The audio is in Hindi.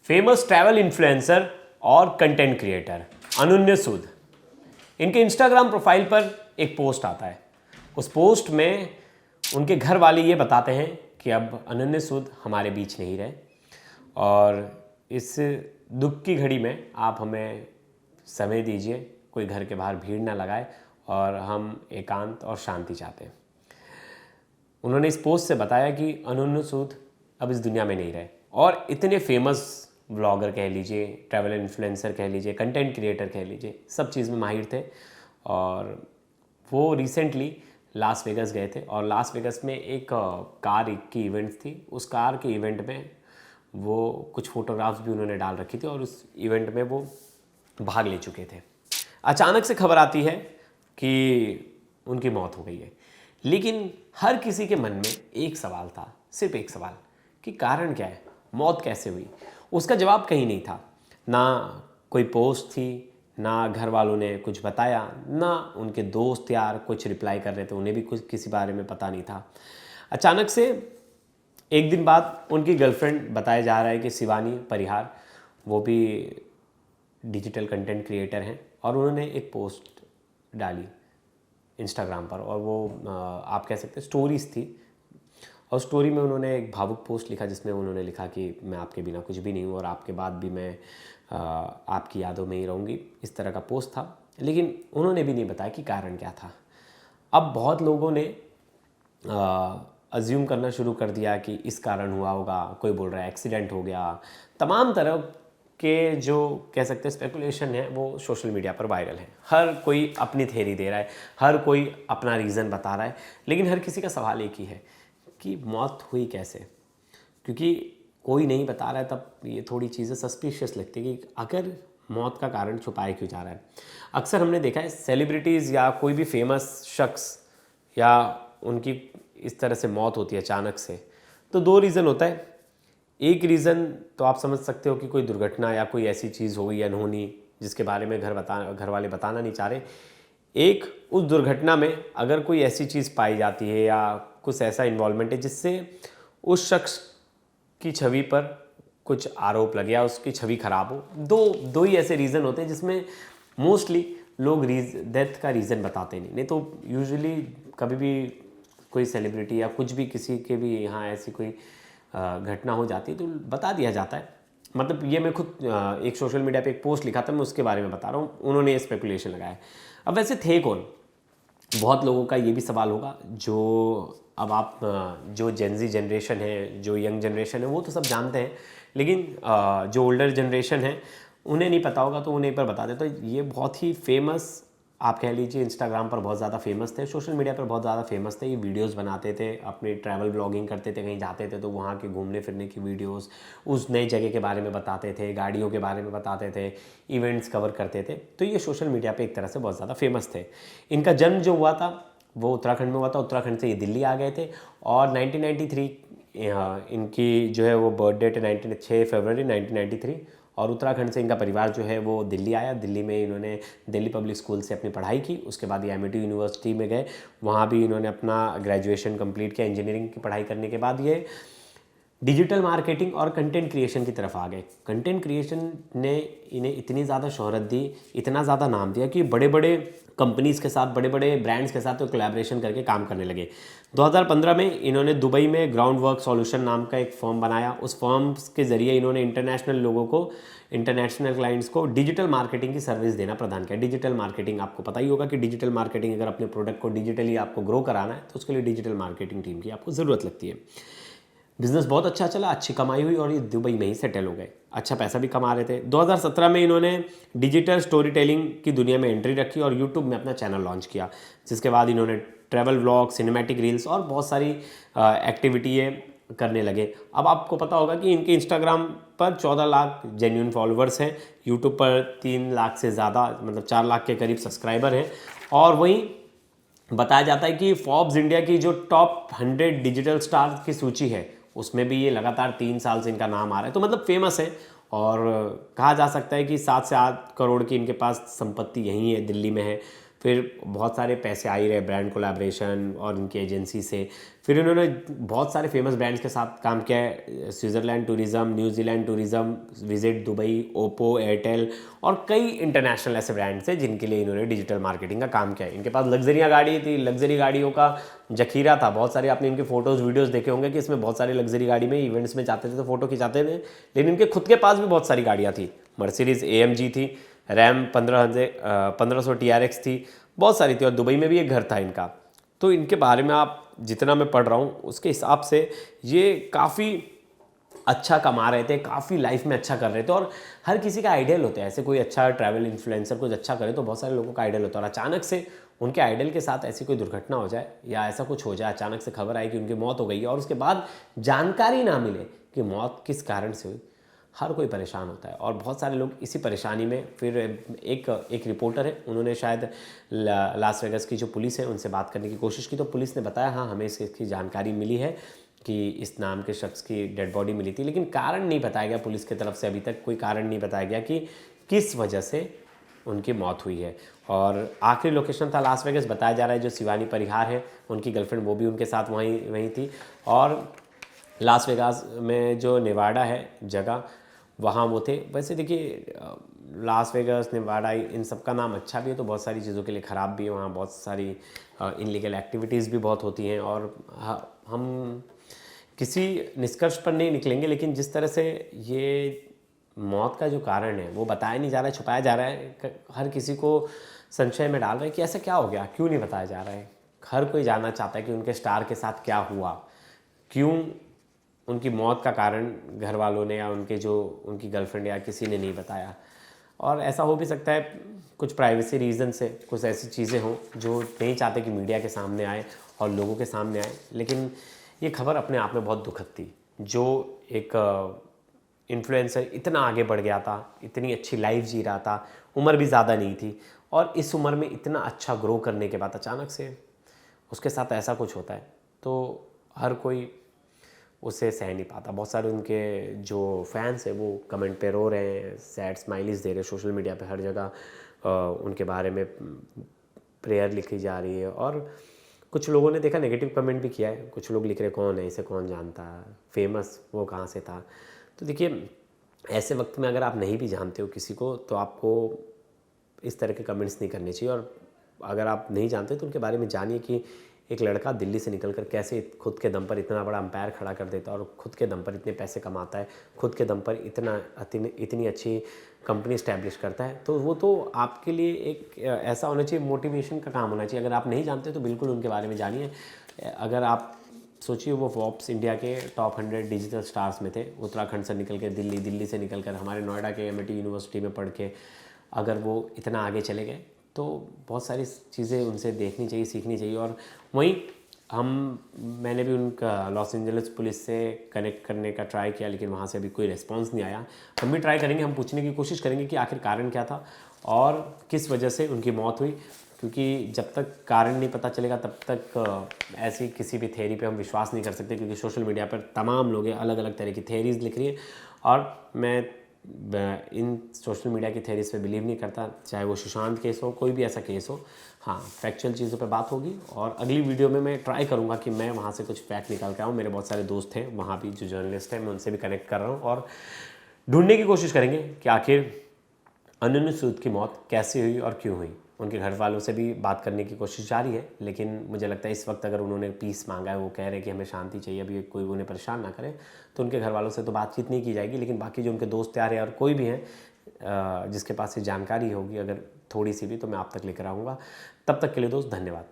फेमस ट्रैवल इन्फ्लुएंसर और कंटेंट क्रिएटर अनन्य सूद, इनके इंस्टाग्राम प्रोफाइल पर एक पोस्ट आता है। उस पोस्ट में उनके घर वाले ये बताते हैं कि अब अनन्य सूद हमारे बीच नहीं रहे और इस दुख की घड़ी में आप हमें समय दीजिए, कोई घर के बाहर भीड़ ना लगाए और हम एकांत और शांति चाहते हैं। उन्होंने इस पोस्ट से बताया कि अनन्य सूद अब इस दुनिया में नहीं रहे और इतने फेमस व्लॉगर कह लीजिए, ट्रैवल इन्फ्लुएंसर कह लीजिए, कंटेंट क्रिएटर कह लीजिए, सब चीज़ में माहिर थे। और वो रिसेंटली लास वेगस गए थे और लास वेगस में एक कार की इवेंट थी। उस कार के इवेंट में वो कुछ फोटोग्राफ्स भी उन्होंने डाल रखी थी और उस इवेंट में वो भाग ले चुके थे। अचानक से खबर आती है कि उनकी मौत हो गई है, लेकिन हर किसी के मन में एक सवाल था, सिर्फ एक सवाल, कि कारण क्या है, मौत कैसे हुई। उसका जवाब कहीं नहीं था, ना कोई पोस्ट थी, ना घर वालों ने कुछ बताया, ना उनके दोस्त यार कुछ रिप्लाई कर रहे थे, उन्हें भी कुछ किसी बारे में पता नहीं था। अचानक से एक दिन बाद उनकी गर्लफ्रेंड बताया जा रहा है कि शिवानी परिहार, वो भी डिजिटल कंटेंट क्रिएटर हैं और उन्होंने एक पोस्ट डाली इंस्टाग्राम पर और वो आप कह सकते हैं स्टोरीज थी। और स्टोरी में उन्होंने एक भावुक पोस्ट लिखा जिसमें उन्होंने लिखा कि मैं आपके बिना कुछ भी नहीं हूँ और आपके बाद भी मैं आपकी यादों में ही रहूँगी, इस तरह का पोस्ट था। लेकिन उन्होंने भी नहीं बताया कि कारण क्या था। अब बहुत लोगों ने अज्यूम करना शुरू कर दिया कि इस कारण हुआ होगा, कोई बोल रहा है एक्सीडेंट हो गया, तमाम तरह के जो कह सकते हैं स्पेकुलेशन है वो सोशल मीडिया पर वायरल है। हर कोई अपनी थ्योरी दे रहा है, हर कोई अपना रीज़न बता रहा है, लेकिन हर किसी का सवाल एक ही है कि मौत हुई कैसे। क्योंकि कोई नहीं बता रहा है तब ये थोड़ी चीज़ें सस्पिशियस लगती है कि अगर मौत का कारण छुपाया क्यों जा रहा है। अक्सर हमने देखा है सेलिब्रिटीज़ या कोई भी फेमस शख्स या उनकी इस तरह से मौत होती है अचानक से, तो दो रीज़न होता है। एक रीज़न तो आप समझ सकते हो कि कोई दुर्घटना या कोई ऐसी चीज़ हो गई अनहोनी जिसके बारे में घर वाले बताना नहीं चाह रहे। एक, उस दुर्घटना में अगर कोई ऐसी चीज़ पाई जाती है या कुछ ऐसा इन्वॉल्वमेंट है जिससे उस शख्स की छवि पर कुछ आरोप लगे या उसकी छवि खराब हो। दो ही ऐसे रीज़न होते हैं जिसमें मोस्टली लोग डेथ का रीज़न बताते नहीं तो यूजुअली कभी भी कोई सेलिब्रिटी या कुछ भी किसी के भी यहाँ ऐसी कोई घटना हो जाती है तो बता दिया जाता है। मतलब ये मैं खुद एक सोशल मीडिया पे एक पोस्ट लिखा था, मैं उसके बारे में बता रहा हूँ, उन्होंने ये स्पेकुलेशन लगाया। अब वैसे थे कौन? बहुत लोगों का ये भी सवाल होगा जो अब आप जो जेनजी जनरेशन है, जो यंग जनरेशन है, वो तो सब जानते हैं, लेकिन जो ओल्डर जनरेशन है उन्हें नहीं पता होगा तो उन्हें एक बार बता दें। तो ये बहुत ही फेमस, आप कह लीजिए इंस्टाग्राम पर बहुत ज़्यादा फेमस थे, सोशल मीडिया पर बहुत ज़्यादा फेमस थे। ये वीडियोस बनाते थे, अपने ट्रैवल ब्लॉगिंग करते थे, कहीं जाते थे तो वहाँ के घूमने फिरने की वीडियोस, उस नई जगह के बारे में बताते थे, गाड़ियों के बारे में बताते थे, इवेंट्स कवर करते थे। तो ये सोशल मीडिया पे एक तरह से बहुत ज़्यादा फेमस थे। इनका जन्म जो हुआ था वो उत्तराखंड में हुआ था, उत्तराखंड से ये दिल्ली आ गए थे और 1993 इनकी जो है वो बर्थ डेट है 6 फरवरी 1993 और उत्तराखंड से इनका परिवार जो है वो दिल्ली आया। दिल्ली में इन्होंने दिल्ली पब्लिक स्कूल से अपनी पढ़ाई की, उसके बाद ये एमिटी यूनिवर्सिटी में गए, वहाँ भी इन्होंने अपना ग्रेजुएशन कंप्लीट किया। इंजीनियरिंग की पढ़ाई करने के बाद ये डिजिटल मार्केटिंग और कंटेंट क्रिएशन की तरफ आ गए। कंटेंट क्रिएशन ने इन्हें इतनी ज़्यादा शोहरत दी, इतना ज़्यादा नाम दिया कि बड़े बड़े कंपनीज़ के साथ, बड़े बड़े ब्रांड्स के साथ तो कोलैबोरेशन करके काम करने लगे। 2015 में इन्होंने दुबई में ग्राउंड वर्क सॉल्यूशन नाम का एक फर्म बनाया। उस फर्म के ज़रिए इन्होंने इंटरनेशनल लोगों को, इंटरनेशनल क्लाइंट्स को डिजिटल मार्केटिंग की सर्विस देना प्रदान किया। डिजिटल मार्केटिंग, आपको पता ही होगा कि डिजिटल मार्केटिंग, अगर अपने प्रोडक्ट को डिजिटली आपको ग्रो कराना है तो उसके लिए डिजिटल मार्केटिंग टीम की आपको ज़रूरत लगती है। बिज़नेस बहुत अच्छा चला, अच्छी कमाई हुई और ये दुबई में ही सेटल हो गए, अच्छा पैसा भी कमा रहे थे। 2017 में इन्होंने डिजिटल स्टोरी टेलिंग की दुनिया में एंट्री रखी और यूट्यूब में अपना चैनल लॉन्च किया, जिसके बाद इन्होंने ट्रैवल व्लॉग, सिनेमैटिक रील्स और बहुत सारी एक्टिविटीज़ करने लगे। अब आपको पता होगा कि इनके इंस्टाग्राम पर 14 लाख जेन्युइन फॉलोअर्स हैं, यूट्यूब पर 3 लाख से ज़्यादा, मतलब 4 लाख के करीब सब्सक्राइबर हैं। और वहीं बताया जाता है कि फोर्ब्स इंडिया की जो टॉप 100 डिजिटल स्टार की सूची है उसमें भी ये लगातार 3 साल से इनका नाम आ रहा है। तो मतलब फेमस है और कहा जा सकता है कि 7 से 8 करोड़ की इनके पास संपत्ति यहीं है, दिल्ली में है। फिर बहुत सारे पैसे आ ही रहे ब्रांड कोलैबोरेशन और उनकी एजेंसी से। फिर इन्होंने बहुत सारे फेमस ब्रांड्स के साथ काम किया है, Switzerland tourism, New Zealand tourism, visit Dubai, Oppo, Airtel और कई इंटरनेशनल ऐसे ब्रांड्स हैं जिनके लिए इन्होंने डिजिटल मार्केटिंग का काम किया है। इनके पास लग्जरियाँ गाड़ी थी, लग्जरी गाड़ियों का जखीरा था। बहुत सारे आपने इनके फोटोज़ वीडियोज़ देखे होंगे कि इसमें बहुत सारी लग्जरी गाड़ी में इवेंट्स में जाते थे तो फोटो खिंचाते थे। लेकिन इनके खुद के पास भी बहुत सारी गाड़ियाँ थी, मर्सिडीज़ AMG थी, रैम 1500 TRX थी, बहुत सारी थी। और दुबई में भी एक घर था इनका। तो इनके बारे में आप जितना मैं पढ़ रहा हूँ उसके हिसाब से ये काफ़ी अच्छा कमा रहे थे, काफ़ी लाइफ में अच्छा कर रहे थे और हर किसी का आइडियल होता है। ऐसे कोई अच्छा ट्रैवल इन्फ्लुएंसर कुछ अच्छा करे तो बहुत सारे लोगों का आइडियल होता है और अचानक से उनके आइडियल के साथ ऐसी कोई दुर्घटना हो जाए या ऐसा कुछ हो जाए, अचानक से खबर आई कि उनकी मौत हो गई है और उसके बाद जानकारी ना मिले कि मौत किस कारण से हुई, हर कोई परेशान होता है। और बहुत सारे लोग इसी परेशानी में फिर एक रिपोर्टर है, उन्होंने शायद लास वेगास की जो पुलिस है उनसे बात करने की कोशिश की तो पुलिस ने बताया हाँ हमें इसकी जानकारी मिली है कि इस नाम के शख्स की डेड बॉडी मिली थी, लेकिन कारण नहीं बताया गया पुलिस की तरफ से, अभी तक कोई कारण नहीं बताया गया कि किस वजह से उनकी मौत हुई है। और आखिरी लोकेशन था लास वेगास, बताया जा रहा है जो शिवानी परिहार है उनकी गर्लफ्रेंड वो भी उनके साथ वहीं थी। और लास वेगास में जो नेवाडा है जगह वहाँ वो थे। वैसे देखिए लास वेगास, नेवाडा इन सब का नाम अच्छा भी है तो बहुत सारी चीज़ों के लिए ख़राब भी है। वहाँ बहुत सारी इनलीगल एक्टिविटीज़ भी बहुत होती हैं और हम किसी निष्कर्ष पर नहीं निकलेंगे, लेकिन जिस तरह से ये मौत का जो कारण है वो बताया नहीं जा रहा है, छुपाया जा रहा है, हर किसी को संशय में डाल रहा है कि ऐसा क्या हो गया, क्यों नहीं बताया जा रहा है। हर कोई जानना चाहता है कि उनके स्टार के साथ क्या हुआ, क्यों उनकी मौत का कारण घर वालों ने या उनकी गर्लफ्रेंड या किसी ने नहीं बताया। और ऐसा हो भी सकता है कुछ प्राइवेसी रीज़न से कुछ ऐसी चीज़ें हों जो नहीं चाहते कि मीडिया के सामने आए और लोगों के सामने आए। लेकिन ये खबर अपने आप में बहुत दुखद थी। जो एक इन्फ्लुएंसर इतना आगे बढ़ गया था, इतनी अच्छी लाइफ जी रहा था, उम्र भी ज़्यादा नहीं थी और इस उम्र में इतना अच्छा ग्रो करने के बाद अचानक से उसके साथ ऐसा कुछ होता है तो हर कोई उसे सह नहीं पाता। बहुत सारे उनके जो फैंस हैं वो कमेंट पे रो रहे हैं, सैड स्माइलीज दे रहे हैं, सोशल मीडिया पे हर जगह उनके बारे में प्रेयर लिखी जा रही है। और कुछ लोगों ने देखा नेगेटिव कमेंट भी किया है, कुछ लोग लिख रहे कौन है इसे, कौन जानता है, फेमस वो कहाँ से था। तो देखिए ऐसे वक्त में अगर आप नहीं भी जानते हो किसी को तो आपको इस तरह के कमेंट्स नहीं करने चाहिए। और अगर आप नहीं जानते तो उनके बारे में जानिए कि एक लड़का दिल्ली से निकलकर कैसे खुद के दम पर इतना बड़ा अंपायर खड़ा कर देता है और खुद के दम पर इतने पैसे कमाता है, खुद के दम पर इतनी अच्छी कंपनी इस्टेब्लिश करता है। तो वो तो आपके लिए एक ऐसा होना चाहिए, मोटिवेशन का काम होना चाहिए। अगर आप नहीं जानते तो बिल्कुल उनके बारे में जानिए। अगर आप सोचिए वो फोर्ब्स इंडिया के टॉप 100 डिजिटल स्टार्स में थे, उत्तराखंड से निकल के दिल्ली से निकल कर हमारे नोएडा के MIT यूनिवर्सिटी में पढ़ के अगर वो इतना आगे चले गए तो बहुत सारी चीज़ें उनसे देखनी चाहिए, सीखनी चाहिए। और वहीं मैंने भी उनका लॉस एंजलिस पुलिस से कनेक्ट करने का ट्राई किया लेकिन वहाँ से अभी कोई रिस्पांस नहीं आया। हम भी ट्राई करेंगे, हम पूछने की कोशिश करेंगे कि आखिर कारण क्या था और किस वजह से उनकी मौत हुई, क्योंकि जब तक कारण नहीं पता चलेगा तब तक ऐसी किसी भी थ्योरी पे हम विश्वास नहीं कर सकते, क्योंकि सोशल मीडिया पर तमाम लोग अलग अलग तरह की थ्योरीज लिख रही है और मैं इन सोशल मीडिया की थ्योरीज पे बिलीव नहीं करता, चाहे वो सुशांत केस हो, कोई भी ऐसा केस हो। हाँ, फैक्चुअल चीज़ों पे बात होगी और अगली वीडियो में मैं ट्राई करूँगा कि मैं वहाँ से कुछ फैक्ट निकाल के आऊँ। मेरे बहुत सारे दोस्त हैं वहाँ भी जो जर्नलिस्ट हैं, मैं उनसे भी कनेक्ट कर रहा हूँ और ढूंढने की कोशिश करेंगे कि आखिर अनन्य सूद की मौत कैसे हुई और क्यों हुई। उनके घर वालों से भी बात करने की कोशिश जारी है, लेकिन मुझे लगता है इस वक्त अगर उन्होंने पीस मांगा है, वो कह रहे हैं कि हमें शांति चाहिए, अभी कोई उन्हें परेशान ना करे, तो उनके घर वालों से तो बातचीत नहीं की जाएगी। लेकिन बाकी जो उनके दोस्त यार हैं और कोई भी हैं जिसके पास ये जानकारी होगी अगर थोड़ी सी भी, तो मैं आप तक लेकर आऊँगा। तब तक के लिए दोस्त धन्यवाद।